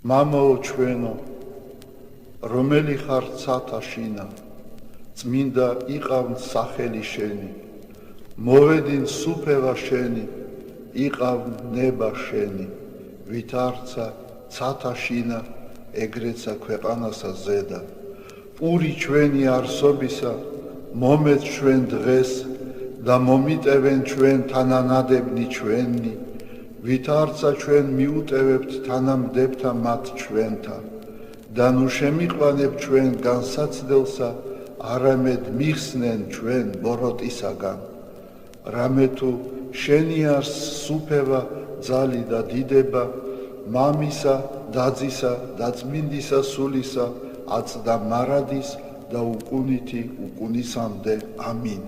მამაო ჩვენო, რომელი ხარ ცათა შინა, წმინდა იყავნ სახელი შენი, მოვედინ სუფევა შენი, იყავნ ნება შენი, ვით არცა ცათა შინა, ეგრეცა ქვეყანასა ზედა. პური ჩვენი არსობისა, მომეც ჩვენ დღეს და მომიტევენ ჩვენ თანანადებნი ჩვენი, ვით არცა ჩვენ მიუტევებთ თანამდებთა მათ ჩვენთა და ნუ შემიყვანებ ჩვენ განსაცდელსა, არამედ მიხსნენ ჩვენ ბოროტისაგან. რამე თუ შენი არს სუფევა, ძალი და დიდება, მამისა, დაძისა და წმინდისა სულისა, აწ და მარადის და უკუნითი უკუნისამდე. ამინ.